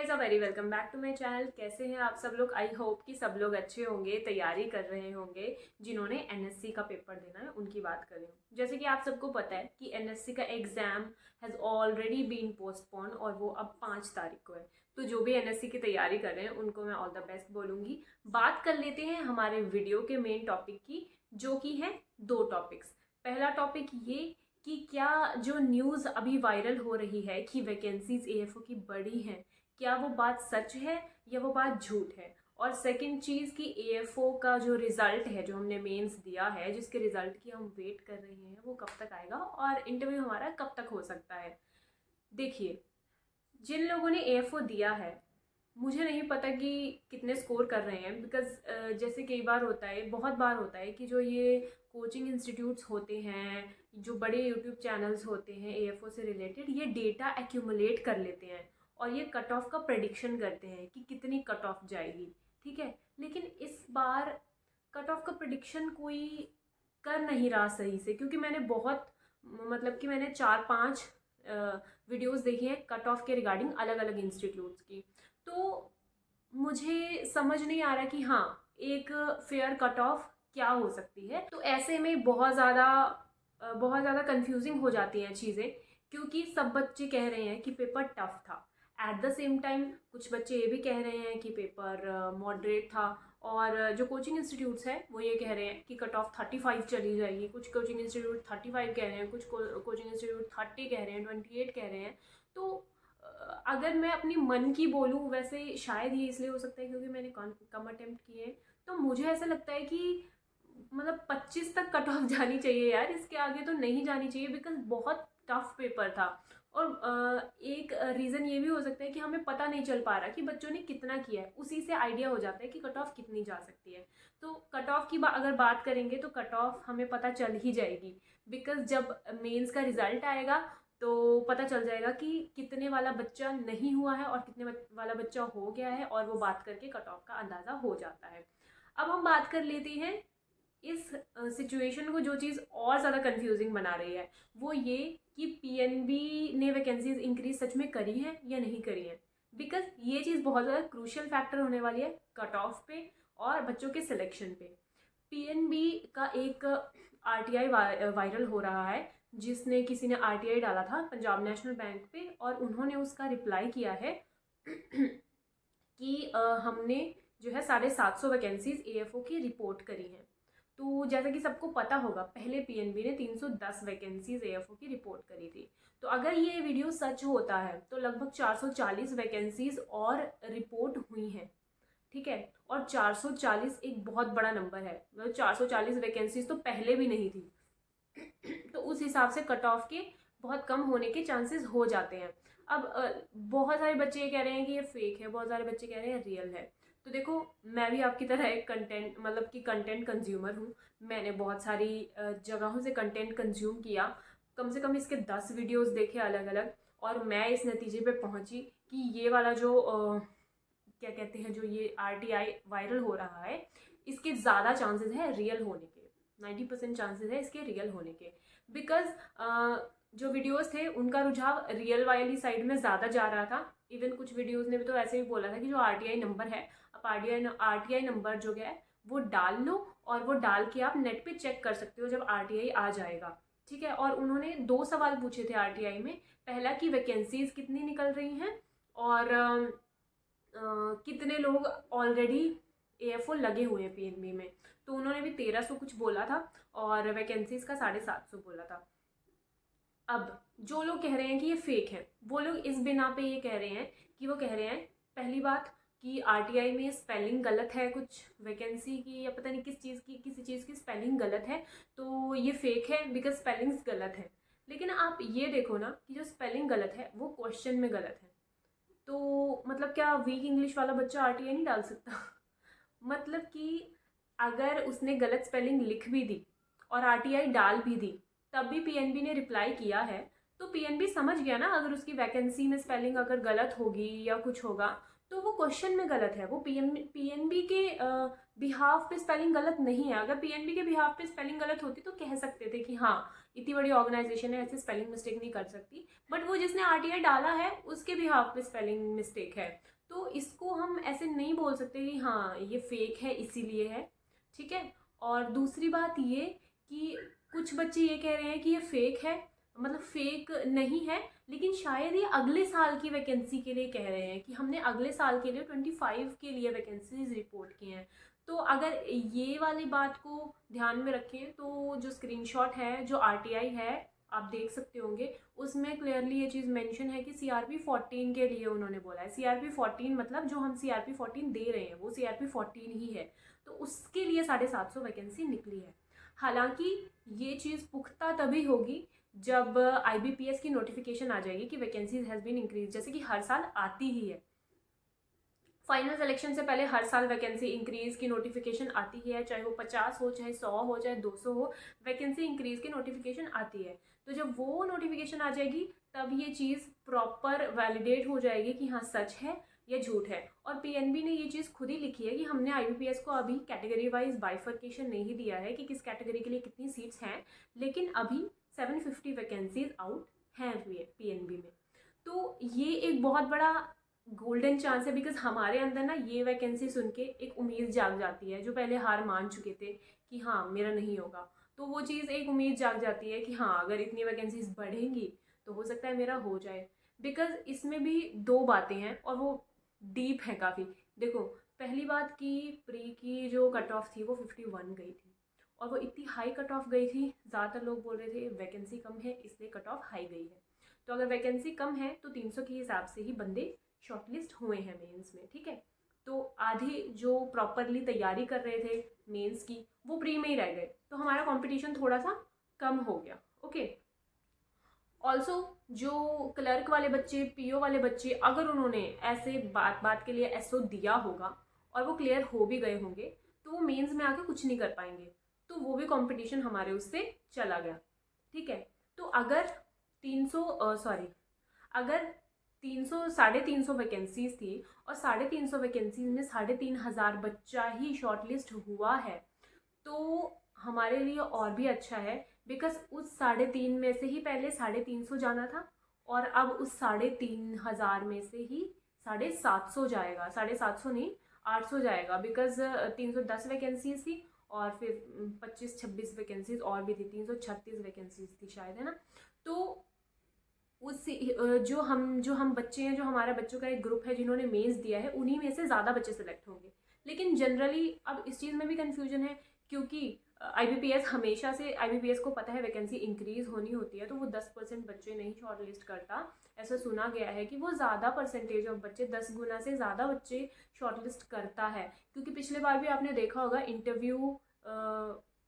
Guys are very welcome back to my channel. कैसे हैं आप सब लोग? आई होप कि सब लोग अच्छे होंगे, तैयारी कर रहे होंगे। जिन्होंने एनएससी का पेपर देना है उनकी बात कर रही हूँ। जैसे कि आप सबको पता है कि एनएससी का exam has already been postpone और वो अब 5 तारीख को है। तो जो भी एनएससी की तैयारी कर रहे हैं उनको मैं ऑल द बेस्ट बोलूँगी। बात कर लेते हैं हमारे वीडियो के मेन टॉपिक की, जो कि है 2 टॉपिक्स। पहला टॉपिक ये कि क्या जो न्यूज़ अभी वायरल हो रही है कि वैकेंसीज एएफओ की बढ़ी हैं, क्या वो बात सच है या वो बात झूठ है। और सेकंड चीज़ कि एएफओ का जो रिज़ल्ट है, जो हमने मेंस दिया है, जिसके रिज़ल्ट की हम वेट कर रहे हैं, वो कब तक आएगा और इंटरव्यू हमारा कब तक हो सकता है। देखिए, जिन लोगों ने एएफओ दिया है, मुझे नहीं पता कि कितने स्कोर कर रहे हैं। बिकॉज जैसे कई बार होता है, बहुत बार होता है कि जो ये कोचिंग इंस्टीट्यूट्स होते हैं, जो बड़े यूट्यूब चैनल्स होते हैं एएफओ से रिलेटेड, ये डेटा एक्यूमुलेट कर लेते हैं और ये कट ऑफ का प्रेडिक्शन करते हैं कि कितनी कट ऑफ जाएगी। ठीक है, लेकिन इस बार कट ऑफ का प्रेडिक्शन कोई कर नहीं रहा सही से, क्योंकि मैंने बहुत, मतलब कि मैंने 4-5 वीडियोस देखी हैं कट ऑफ के रिगार्डिंग अलग अलग इंस्टीट्यूट्स की। तो मुझे समझ नहीं आ रहा कि हाँ, एक फेयर कट ऑफ क्या हो सकती है। तो ऐसे में बहुत ज़्यादा कंफ्यूजिंग हो जाती हैं चीज़ें, क्योंकि सब बच्चे कह रहे हैं कि पेपर टफ था। एट द सेम टाइम कुछ बच्चे ये भी कह रहे हैं कि पेपर मॉडरेट था। और जो कोचिंग इंस्टीट्यूट्स हैं वो ये कह रहे हैं कि कट ऑफ 35 चली जाएगी। कुछ कोचिंग इंस्टीट्यूट 35 कह रहे हैं, कुछ कोचिंग इंस्टीट्यूट 30 कह रहे हैं, 28 कह रहे हैं। तो अगर मैं अपनी मन की बोलूँ, वैसे शायद ये इसलिए हो सकता है क्योंकि मैंने कम अटेम्प्ट किए हैं। तो मुझे ऐसा लगता है कि मतलब 25 तक कट ऑफ जानी चाहिए यार, इसके आगे तो नहीं जानी चाहिए। बिकॉज बहुत टफ पेपर था। और एक रीज़न ये भी हो सकता है कि हमें पता नहीं चल पा रहा कि बच्चों ने कितना किया है। उसी से आइडिया हो जाता है कि कट ऑफ कितनी जा सकती है। तो कट ऑफ की अगर बात करेंगे तो कट ऑफ हमें पता चल ही जाएगी। बिकॉज जब मेंस का रिजल्ट आएगा तो पता चल जाएगा कि कितने वाला बच्चा नहीं हुआ है और कितने वाला बच्चा हो गया है, और वो बात करके कट ऑफ का अंदाज़ा हो जाता है। अब हम बात कर लेते हैं इस सिचुएशन को, जो चीज़ और ज़्यादा कंफ्यूजिंग बना रही है वो ये कि पीएनबी ने वैकेंसीज इंक्रीज सच में करी है या नहीं करी है। बिकॉज ये चीज़ बहुत ज़्यादा क्रूशियल फैक्टर होने वाली है कट ऑफ पे और बच्चों के सिलेक्शन पे। पीएनबी का एक आरटीआई वायरल हो रहा है, जिसने किसी ने आरटीआई डाला था पंजाब नेशनल बैंक पे, और उन्होंने उसका रिप्लाई किया है कि हमने जो है 750 वैकेंसीज एएफओ की रिपोर्ट करी हैं। तो जैसा कि सबको पता होगा, पहले पीएनबी ने 310 वैकेंसीज एएफओ की रिपोर्ट करी थी। तो अगर ये वीडियो सच होता है तो लगभग 440 वैकेंसीज और रिपोर्ट हुई हैं। ठीक है, और 440 एक बहुत बड़ा नंबर है। मतलब 440 वैकेंसीज तो पहले भी नहीं थी। तो उस हिसाब से कट ऑफ के बहुत कम होने के चांसेस हो जाते हैं। अब बहुत सारे बच्चे ये कह रहे हैं कि ये फेक है, बहुत सारे बच्चे कह रहे हैं रियल है। तो देखो, मैं भी आपकी तरह एक कंटेंट, मतलब कि कंटेंट कंज्यूमर हूँ। मैंने बहुत सारी जगहों से कंटेंट कंज्यूम किया। कम से कम इसके 10 वीडियोस देखे अलग अलग, और मैं इस नतीजे पे पहुंची कि ये वाला जो क्या कहते हैं, जो ये आरटीआई वायरल हो रहा है, इसके ज़्यादा चांसेस है रियल होने के। 90% चांसेस है इसके रियल होने के। बिकॉज जो वीडियोस थे उनका रुझाव रियल वाली साइड में ज़्यादा जा रहा था। इवन कुछ वीडियोस ने भी तो ऐसे भी बोला था कि जो आरटीआई नंबर है, अब आरटीआई नंबर जो है वो डाल लो, और वो डाल के आप नेट पे चेक कर सकते हो जब आरटीआई आ जाएगा। ठीक है, और उन्होंने 2 सवाल पूछे थे आरटीआई में। पहला कि वैकेंसीज कितनी निकल रही हैं, और कितने लोग ऑलरेडी एएफओ लगे हुए हैं पीएनबी में। तो उन्होंने भी 1300 कुछ बोला था, और वैकेंसीज का 750 बोला था। अब जो लोग कह रहे हैं कि ये फेक है, वो लोग इस बिना पे ये कह रहे हैं कि वो कह रहे हैं, पहली बात कि आरटीआई में स्पेलिंग गलत है कुछ वैकेंसी की, या पता नहीं किस चीज़ की, किसी चीज़ की स्पेलिंग गलत है, तो ये फेक है बिकॉज स्पेलिंग्स गलत है। लेकिन आप ये देखो ना कि जो स्पेलिंग गलत है वो क्वेश्चन में गलत है। तो मतलब क्या वीक इंग्लिश वाला बच्चा आरटीआई नहीं डाल सकता? मतलब कि अगर उसने गलत स्पेलिंग लिख भी दी और आरटीआई डाल भी दी, तब भी पीएनबी ने रिप्लाई किया है, तो पीएनबी समझ गया ना अगर उसकी वैकेंसी में स्पेलिंग अगर गलत होगी या कुछ होगा तो वो क्वेश्चन में गलत है। वो पीएनबी के बिहाफ पे स्पेलिंग गलत नहीं है। अगर पीएनबी के बिहाफ पे स्पेलिंग गलत होती तो कह सकते थे कि हाँ, इतनी बड़ी ऑर्गेनाइजेशन है, ऐसे स्पेलिंग मिस्टेक नहीं कर सकती, बट वो जिसने आरटीआई डाला है उसके भी हाफ पे स्पेलिंग मिस्टेक है। तो इसको हम ऐसे नहीं बोल सकते कि हाँ ये फेक है इसीलिए है, ठीक है। और दूसरी बात ये कि कुछ बच्चे ये कह रहे हैं कि ये फेक है, मतलब फेक नहीं है, लेकिन शायद ये अगले साल की वैकेंसी के लिए कह रहे हैं कि हमने अगले साल के लिए 25 के लिए वैकेंसीज रिपोर्ट की हैं। तो अगर ये वाली बात को ध्यान में रखें तो जो स्क्रीनशॉट है, जो आरटीआई है, आप देख सकते होंगे, उसमें क्लियरली ये चीज़ मेंशन है कि सीआरपी 14 के लिए उन्होंने बोला है। सीआरपी 14 मतलब जो हम सीआरपी 14 दे रहे हैं वो सीआरपी 14 ही है, तो उसके लिए 750 वैकेंसी निकली है। हालांकि ये चीज़ पुख्ता तभी होगी जब आईबीपीएस की नोटिफिकेशन आ जाएगी कि वैकेंसीज हैज़ बीन इंक्रीज, जैसे कि हर साल आती ही है। फाइनल सिलेक्शन से पहले हर साल वैकेंसी इंक्रीज की नोटिफिकेशन आती ही है, चाहे वो 50 हो, चाहे 100 हो, चाहे 200 हो, वैकेंसी इंक्रीज की नोटिफिकेशन आती है। तो जब वो नोटिफिकेशन आ जाएगी तब ये चीज़ प्रॉपर वैलिडेट हो जाएगी कि हाँ सच है या झूठ है। और पीएनबी ने ये चीज़ खुद ही लिखी है कि हमने आईबीपीएस को अभी कैटेगरी वाइज बाइफर्केशन नहीं दिया है कि किस कैटेगरी के लिए कितनी सीट्स हैं, लेकिन अभी 750 वैकेंसीज आउट हैं पीएनबी में। तो ये एक बहुत बड़ा गोल्डन चांस है, बिकॉज हमारे अंदर ना ये वैकेंसी सुन के एक उम्मीद जाग जाती है, जो पहले हार मान चुके थे कि हाँ मेरा नहीं होगा, तो वो चीज़ एक उम्मीद जाग जाती है कि हाँ अगर इतनी वैकेंसीज बढ़ेंगी तो हो सकता है मेरा हो जाए। बिकॉज इसमें भी दो बातें हैं और वो डीप है काफ़ी। देखो, पहली बात कि प्री की जो कट ऑफ थी वो 51 गई थी, और वो इतनी हाई कट ऑफ गई थी, ज़्यादातर लोग बोल रहे थे वैकेंसी कम है इसलिए कट ऑफ हाई गई है। तो अगर वैकेंसी कम है तो 300 के हिसाब से ही बंदे शॉर्टलिस्ट हुए हैं मेंस में, ठीक है। तो आधे जो प्रॉपरली तैयारी कर रहे थे मेंस की वो प्री में ही रह गए, तो हमारा कंपटीशन थोड़ा सा कम हो गया, ओके। ऑल्सो जो क्लर्क वाले बच्चे, पीओ वाले बच्चे, अगर उन्होंने ऐसे बात बात के लिए एसओ दिया होगा और वो क्लियर हो भी गए होंगे तो वो मेंस में आके कुछ नहीं कर पाएंगे, तो वो भी कंपटीशन हमारे उससे चला गया, ठीक है। तो अगर 350 वैकेंसीज थी और 350 वैकेंसीज में 3500 बच्चा ही शॉर्टलिस्ट हुआ है, तो हमारे लिए और भी अच्छा है, बिकॉज उस 3.5 में से ही पहले 350 जाना था और अब उस 3500 में से ही 750 जाएगा, 750 नहीं 800 जाएगा, बिकॉज 310 वैकेंसीज थी और फिर 25-26 वैकेंसीज और भी थी, 336 वैकेंसीज थी शायद, है ना। तो उस जो हम बच्चे हैं, जो हमारा बच्चों का एक ग्रुप है जिन्होंने मेंस दिया है, उन्हीं में से ज़्यादा बच्चे सेलेक्ट होंगे। लेकिन जनरली अब इस चीज़ में भी कन्फ्यूजन है, क्योंकि आईबीपीएस हमेशा से, आईबीपीएस को पता है वैकेंसी इंक्रीज होनी होती है, तो वो 10% बच्चे नहीं शॉर्ट लिस्ट करता। ऐसा सुना गया है कि वो ज़्यादा परसेंटेज ऑफ बच्चे, 10 गुना से ज़्यादा बच्चे शॉर्ट लिस्ट करता है, क्योंकि पिछले बार भी आपने देखा होगा इंटरव्यू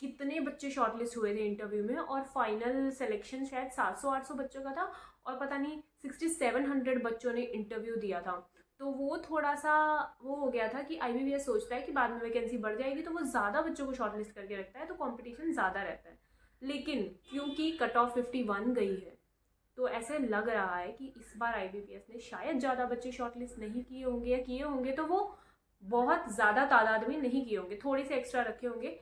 कितने बच्चे शॉर्टलिस्ट हुए थे इंटरव्यू में, और फाइनल सिलेक्शन शायद 700-800 बच्चों का था, और पता नहीं 6700 बच्चों ने इंटरव्यू दिया था। तो वो थोड़ा सा वो हो गया था कि आईबीपीएस सोचता है कि बाद में वैकेंसी बढ़ जाएगी तो वो ज़्यादा बच्चों को शॉर्टलिस्ट करके रखता है, तो कंपटीशन ज़्यादा रहता है। लेकिन क्योंकि कट ऑफ 51 गई है, तो ऐसे लग रहा है कि इस बार आईबीपीएस ने शायद ज़्यादा बच्चे शॉर्टलिस्ट नहीं किए होंगे, या किए होंगे तो वो बहुत ज़्यादा तादाद में नहीं किए होंगे, थोड़े से एक्स्ट्रा रखे होंगे।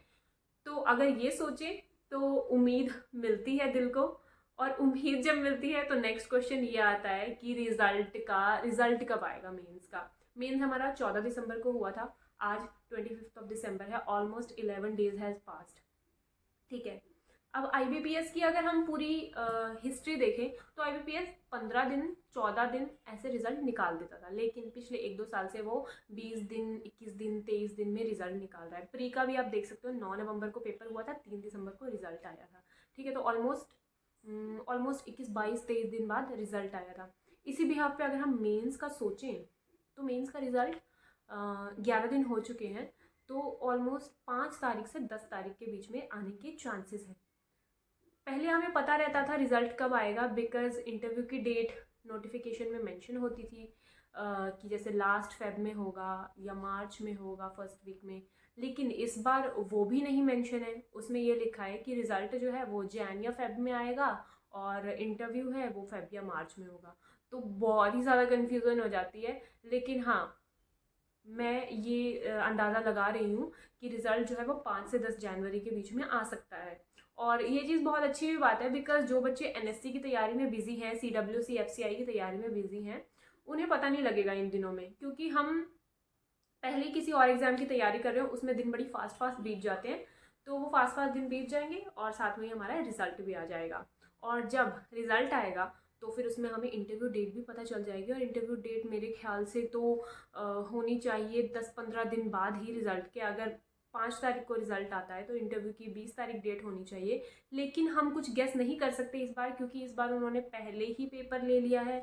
तो अगर ये सोचे तो उम्मीद मिलती है दिल को, और उम्मीद जब मिलती है तो नेक्स्ट क्वेश्चन ये आता है कि रिजल्ट कब आएगा मेंस का। मेंस हमारा 14 दिसंबर को हुआ था, आज 25 दिसंबर है, ऑलमोस्ट 11 डेज हैज़ पास्ड, ठीक है। अब आईबीपीएस की अगर हम पूरी हिस्ट्री देखें तो आईबीपीएस 15 दिन, 14 दिन ऐसे रिजल्ट निकाल देता था, लेकिन पिछले 1-2 साल से वो 20 दिन, 21 दिन, 23 दिन में रिजल्ट निकाल रहा है। प्री का भी आप देख सकते हो, 9 नवंबर को पेपर हुआ था, 3 दिसंबर को रिजल्ट आया था, ठीक है। तो ऑलमोस्ट 21, 22, 23 दिन बाद रिजल्ट आया था। इसी बिहाफ पे अगर हम मेंस का सोचें तो मेंस का रिजल्ट 11 दिन हो चुके हैं, तो ऑलमोस्ट 5 तारीख से 10 तारीख के बीच में आने के चांसेस हैं। पहले हमें पता रहता था रिज़ल्ट कब आएगा, बिकॉज इंटरव्यू की डेट नोटिफिकेशन में मेंशन होती थी कि जैसे लास्ट फेब में होगा या मार्च में होगा, फर्स्ट वीक में। लेकिन इस बार वो भी नहीं मेंशन है, उसमें ये लिखा है कि रिज़ल्ट जो है वो जैन या फेब में आएगा और इंटरव्यू है वो फेब या मार्च में होगा। तो बहुत ही ज़्यादा कन्फ्यूज़न हो जाती है। लेकिन हाँ, मैं ये अंदाज़ा लगा रही हूँ कि रिज़ल्ट जो है वो 5 से 10 जनवरी के बीच में आ सकता है। और ये चीज़ बहुत अच्छी भी बात है बिकॉज जो बच्चे एनएससी की तैयारी में बिजी हैं, CWC FCI की तैयारी में बिजी हैं, उन्हें पता नहीं लगेगा इन दिनों में, क्योंकि हम पहले ही किसी और एग्ज़ाम की तैयारी कर रहे हो, उसमें दिन बड़ी फास्ट फास्ट बीत जाते हैं। तो वो फास्ट फास्ट दिन बीत जाएंगे और साथ में ही हमारा रिजल्ट भी आ जाएगा। और जब रिज़ल्ट आएगा तो फिर उसमें हमें इंटरव्यू डेट भी पता चल जाएगी। और इंटरव्यू डेट मेरे ख्याल से तो होनी चाहिए 10-15 दिन बाद ही रिज़ल्ट के। अगर 5 तारीख को रिज़ल्ट आता है तो इंटरव्यू की 20 तारीख डेट होनी चाहिए। लेकिन हम कुछ गेस नहीं कर सकते इस बार, क्योंकि इस बार उन्होंने पहले ही पेपर ले लिया है।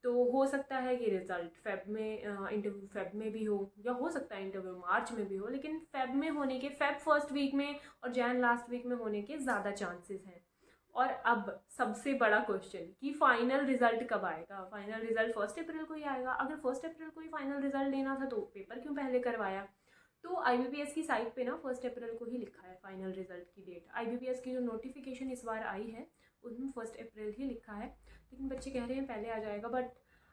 तो हो सकता है कि रिज़ल्ट फेब में, इंटरव्यू फेब में भी हो, या हो सकता है इंटरव्यू मार्च में भी हो, लेकिन फेब में होने के, फेब फर्स्ट वीक में और जैन लास्ट वीक में होने के ज़्यादा चांसेस हैं। और अब सबसे बड़ा क्वेश्चन कि फाइनल रिजल्ट कब आएगा। फाइनल रिजल्ट 1 अप्रैल को ही आएगा। अगर 1 अप्रैल को ही फाइनल रिजल्ट लेना था तो पेपर क्यों पहले करवाया। तो IBPS की साइट पे ना 1 अप्रैल को ही लिखा है फाइनल रिजल्ट की डेट। IBPS की जो नोटिफिकेशन इस बार आई है उसमें 1 अप्रैल ही लिखा है, लेकिन बच्चे कह रहे हैं पहले आ जाएगा। But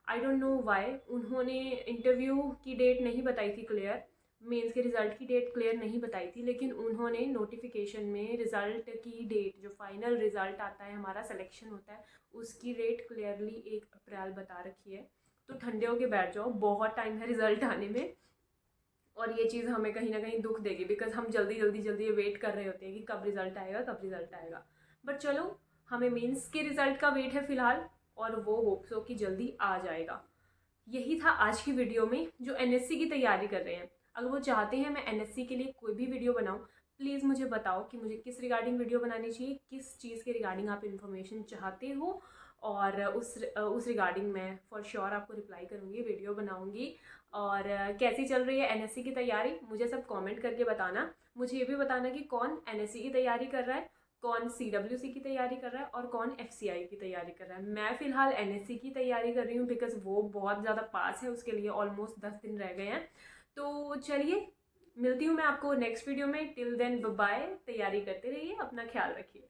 I don't know why उन्होंने इंटरव्यू की डेट नहीं बताई थी क्लियर, मेंस के रिज़ल्ट की डेट क्लियर नहीं बताई थी, लेकिन उन्होंने नोटिफिकेशन में रिज़ल्ट की डेट, जो फाइनल रिज़ल्ट आता है, हमारा सिलेक्शन होता है, उसकी डेट क्लियरली 1 अप्रैल बता रखी है। तो ठंडे होके बैठ जाओ, बहुत टाइम है रिज़ल्ट आने में। और ये चीज़ हमें कहीं ना कहीं दुख देगी बिकॉज हम जल्दी वेट कर रहे होते हैं कि कब रिज़ल्ट आएगा, कब रिज़ल्ट आएगा। बट चलो, हमें मेंस के रिज़ल्ट का वेट है फ़िलहाल, और वो होप्स हो कि जल्दी आ जाएगा। यही था आज की वीडियो में। जो NSC की तैयारी कर रहे हैं, अगर वो चाहते हैं मैं NSC के लिए कोई भी वीडियो बनाऊँ, प्लीज़ मुझे बताओ कि मुझे किस रिगार्डिंग वीडियो बनानी चाहिए, किस चीज़ के रिगार्डिंग आप इन्फॉर्मेशन चाहते हो, और उस रिगार्डिंग मैं फॉर श्योर आपको रिप्लाई करूँगी, वीडियो बनाऊँगी। और कैसी चल रही है NSC की तैयारी, मुझे सब कमेंट करके बताना। मुझे ये भी बताना कि कौन NSC की तैयारी कर रहा है, कौन CWC की तैयारी कर रहा है और कौन FCI की तैयारी कर रहा है। मैं फ़िलहाल NSC की तैयारी कर रही हूँ बिकॉज़ वो बहुत ज़्यादा पास है, उसके लिए ऑलमोस्ट 10 दिन रह गए हैं। तो चलिए, मिलती हूँ मैं आपको नेक्स्ट वीडियो में। टिल देन बाय, तैयारी करते रहिए, अपना ख्याल रखिए।